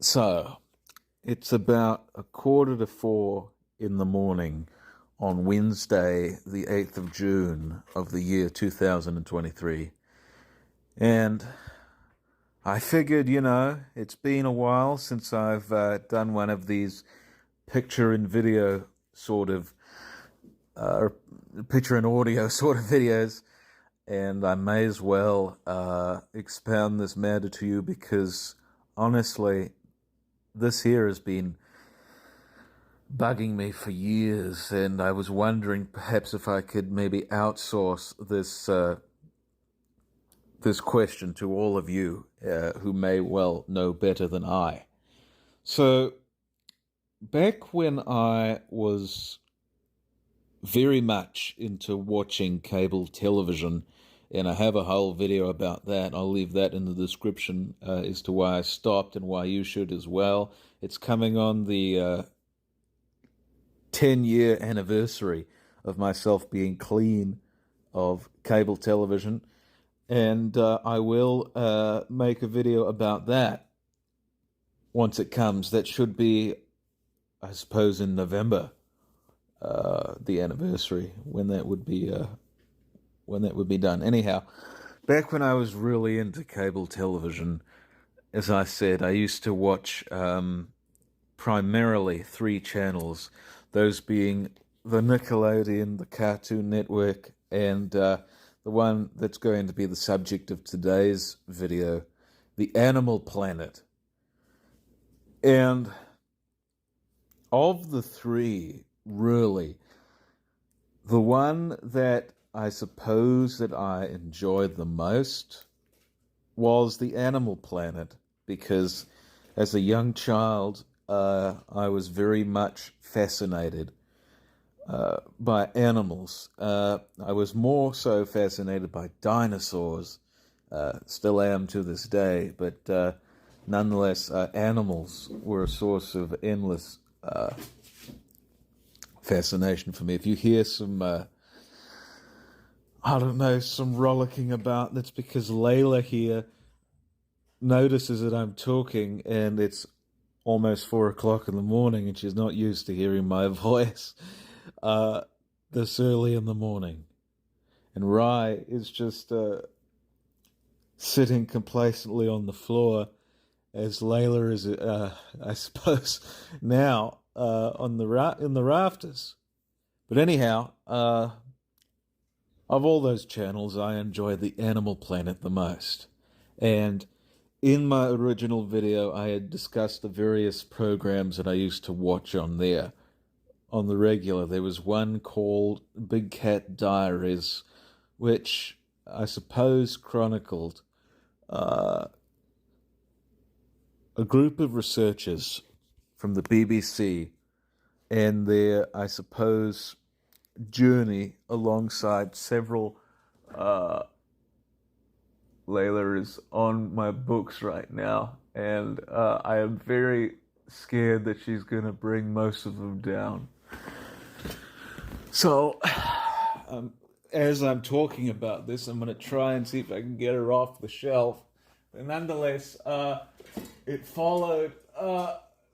So, it's about 3:45 in the morning on Wednesday, the 8th of June of the year 2023. And I figured, it's been a while since I've done one of these picture and video sort of, uh, picture and audio sort of videos. And I may as well expound this matter to you because honestly, this here has been bugging me for years, and I was wondering perhaps if I could maybe outsource this question to all of you who may well know better than I. So, back when I was very much into watching cable television, and I have a whole video about that. I'll leave that in the description as to why I stopped and why you should as well. It's coming on the 10-year anniversary of myself being clean of cable television, and I will make a video about that once it comes. That should be, I suppose, in November, the anniversary, when that would be done. Anyhow, back when I was really into cable television, as I said, I used to watch primarily three channels, those being the Nickelodeon, the Cartoon Network, and the one that's going to be the subject of today's video, the Animal Planet. And of the three, really, the one that I suppose that I enjoyed the most was the Animal Planet, because as a young child, I was very much fascinated by animals. I was more so fascinated by dinosaurs, still am to this day, but nonetheless, animals were a source of endless fascination for me. If you hear some, some rollicking about, that's because Layla here notices that I'm talking and it's almost 4 o'clock in the morning and she's not used to hearing my voice this early in the morning. And Rye is just sitting complacently on the floor as Layla is, I suppose, now in the rafters. But anyhow, of all those channels, I enjoy the Animal Planet the most. And in my original video, I had discussed the various programs that I used to watch on there on the regular. There was one called Big Cat Diaries, which I suppose chronicled a group of researchers from the BBC and their, I suppose, journey alongside several. Layla is on my books right now, and I am very scared that she's going to bring most of them down. So, as I'm talking about this, I'm going to try and see if I can get her off the shelf. But nonetheless, it followed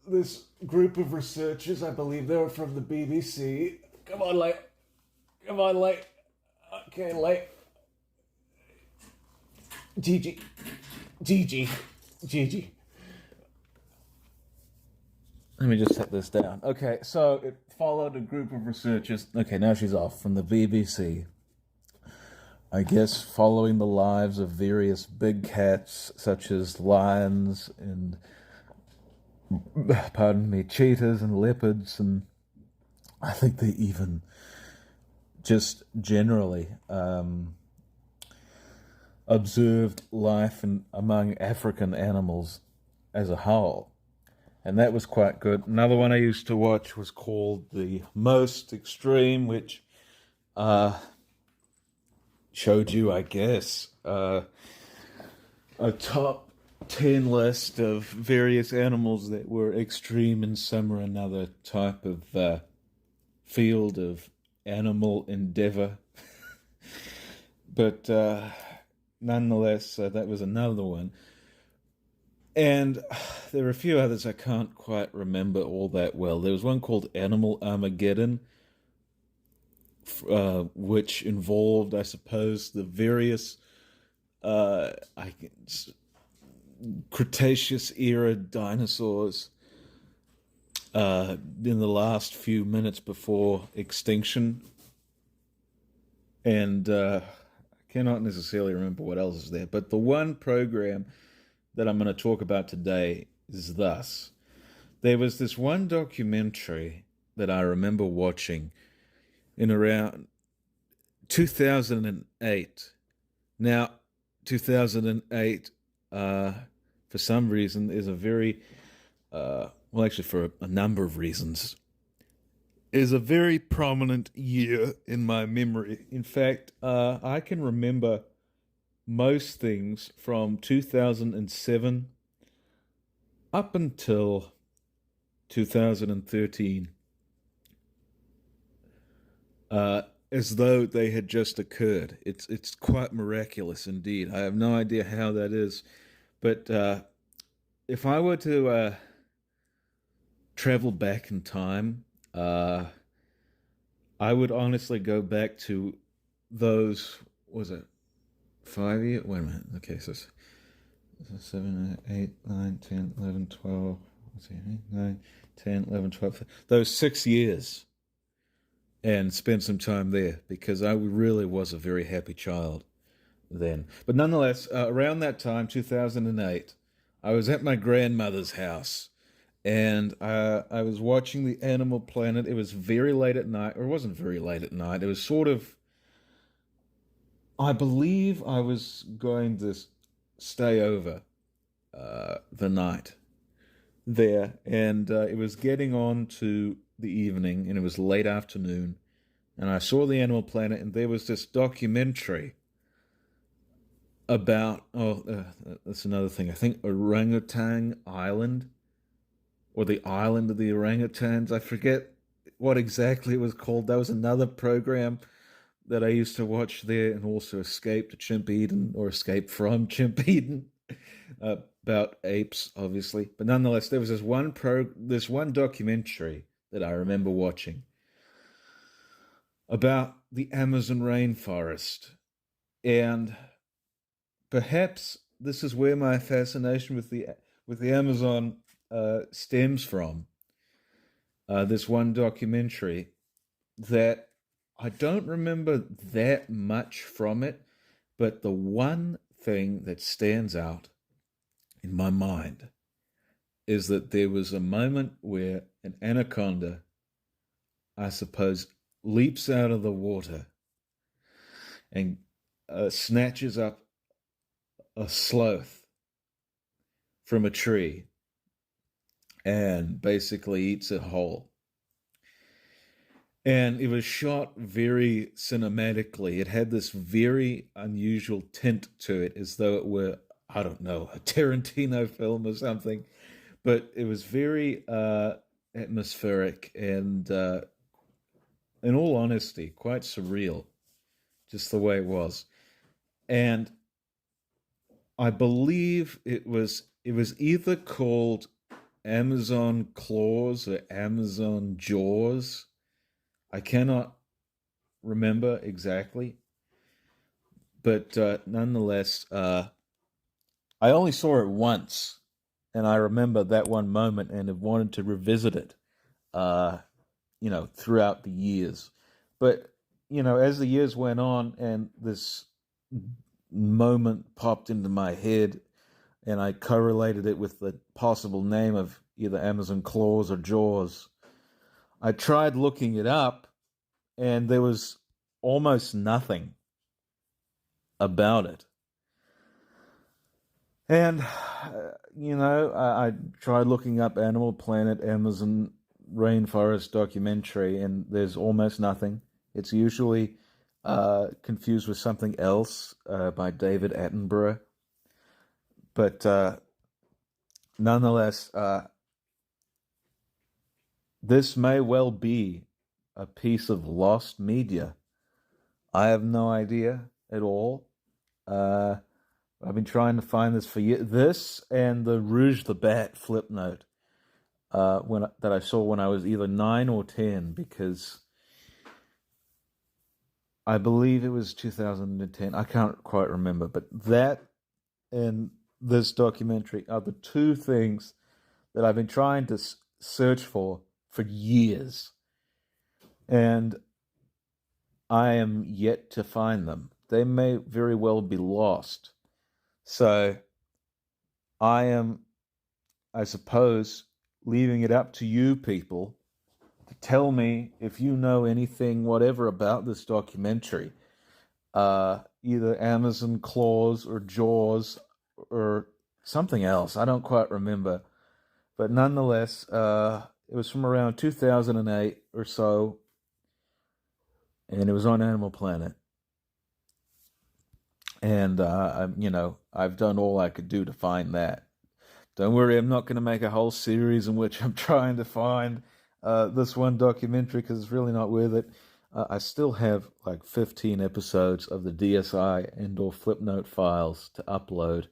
this group of researchers. I believe they were from the BBC. Come on, Lay. Come on, Lay. Okay, Lay. Gigi. Let me just set this down. Okay, so it followed a group of researchers. Okay, now she's off, from the BBC. I guess following the lives of various big cats, such as lions and, pardon me, cheetahs and leopards, and I think they even just generally observed life among African animals as a whole. And that was quite good. Another one I used to watch was called The Most Extreme, which showed you, I guess, a top 10 list of various animals that were extreme in some or another type of field of animal endeavor. But nonetheless, that was another one. And there are a few others I can't quite remember all that well. There was one called Animal Armageddon, which involved, I suppose, the various uh, I, Cretaceous era dinosaurs in the last few minutes before extinction. And I cannot necessarily remember what else is there. But the one program that I'm going to talk about today is thus. There was this one documentary that I remember watching in around 2008. Now, 2008, for some reason, is a very, well, actually, for a number of reasons, is a very prominent year in my memory. In fact, I can remember most things from 2007 up until 2013 as though they had just occurred. It's quite miraculous indeed. I have no idea how that is, but if I were to travel back in time, I would honestly go back to those. Was it 5 years? Wait a minute. Okay, so 7, 8, 9, 10, 11, 12. Let's see, 9, 10, 11, 12. Those 6 years, and spend some time there because I really was a very happy child then. But nonetheless, around that time, 2008, I was at my grandmother's house and I was watching the Animal Planet. It was very late at night, or it wasn't very late at night. It was sort of, I believe I was going to stay over the night there, and it was getting on to the evening, and it was late afternoon, and I saw the Animal Planet, and there was this documentary about, that's another thing, I think Orangutan Island, or the island of the orangutans. I forget what exactly it was called. That was another program that I used to watch there, and also Escape to Chimp Eden, or Escape from Chimp Eden, about apes, obviously. But nonetheless, there was this one documentary that I remember watching about the Amazon rainforest, and perhaps this is where my fascination with the Amazon stems from. This one documentary that I don't remember that much from it, but the one thing that stands out in my mind is that there was a moment where an anaconda, I suppose, leaps out of the water and snatches up a sloth from a tree and basically eats it whole. And it was shot very cinematically. It had this very unusual tint to it, as though it were, I don't know, a Tarantino film or something. But it was very atmospheric and, in all honesty, quite surreal, just the way it was. And I believe it was either called Amazon Claws or Amazon Jaws. I cannot remember exactly, but nonetheless, I only saw it once, and I remember that one moment, and have wanted to revisit it, uh, throughout the years. But as the years went on, and this moment popped into my head, and I correlated it with the possible name of either Amazon Claws or Jaws. I tried looking it up, and there was almost nothing about it. And, I tried looking up Animal Planet, Amazon Rainforest documentary, and there's almost nothing. It's usually confused with something else by David Attenborough. But nonetheless, this may well be a piece of lost media. I have no idea at all. I've been trying to find this for years. This and the Rouge the Bat flip note that I saw when I was either 9 or 10, because I believe it was 2010. I can't quite remember, but that and this documentary are the two things that I've been trying to search for years, and I am yet to find them. They may very well be lost. So I am, I suppose, leaving it up to you people to tell me if you know anything, whatever, about this documentary. Either Amazon Claws or Jaws or something else. I don't quite remember. But nonetheless, it was from around 2008 or so, and it was on Animal Planet. And, I've done all I could do to find that. Don't worry, I'm not going to make a whole series in which I'm trying to find this one documentary, because it's really not worth it. I still have like 15 episodes of the DSI and/or Flipnote files to upload.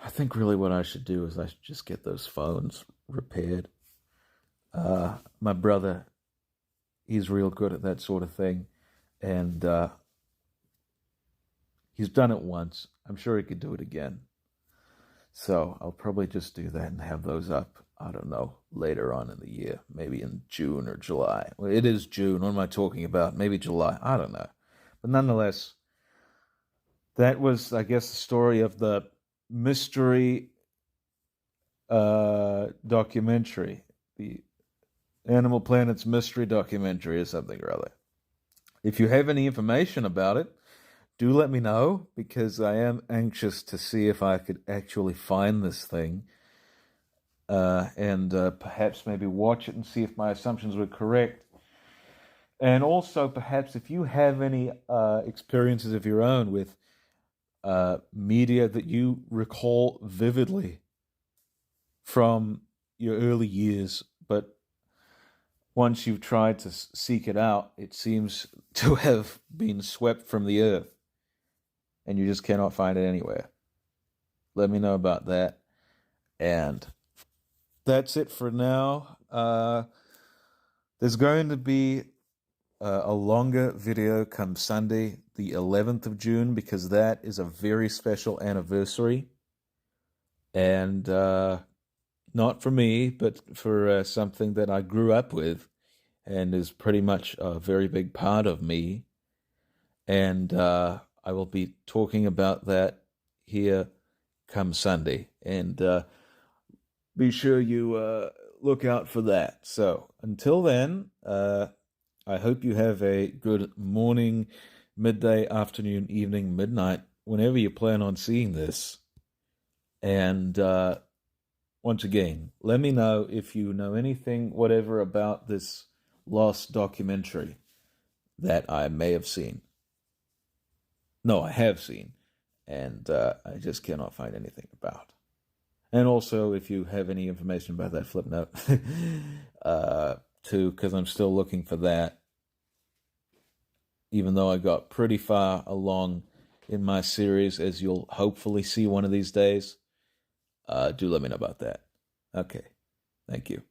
I think really what I should do is I should just get those phones repaired. My brother, he's real good at that sort of thing, and he's done it once. I'm sure he could do it again. So I'll probably just do that and have those up, I don't know, later on in the year, maybe in June or July. Well, it is June. What am I talking about? Maybe July. I don't know. But nonetheless, that was, I guess, the story of the mystery documentary, the Animal Planet's mystery documentary or something or other. If you have any information about it, do let me know, because I am anxious to see if I could actually find this thing, and perhaps maybe watch it and see if my assumptions were correct. And also, perhaps if you have any experiences of your own with media that you recall vividly from your early years, but once you've tried to seek it out, it seems to have been swept from the earth, and you just cannot find it anywhere. Let me know about that. And that's it for now. There's going to be a longer video come Sunday, the 11th of June, because that is a very special anniversary. And not for me, but for something that I grew up with and is pretty much a very big part of me. And I will be talking about that here come Sunday. And be sure you look out for that. So until then, I hope you have a good morning, midday, afternoon, evening, midnight, whenever you plan on seeing this. And once again, let me know if you know anything, whatever, about this lost documentary that I may have seen. No, I have seen, and I just cannot find anything about. And also, if you have any information about that flip note, too, because I'm still looking for that, even though I got pretty far along in my series, as you'll hopefully see one of these days. Do let me know about that. Okay, thank you.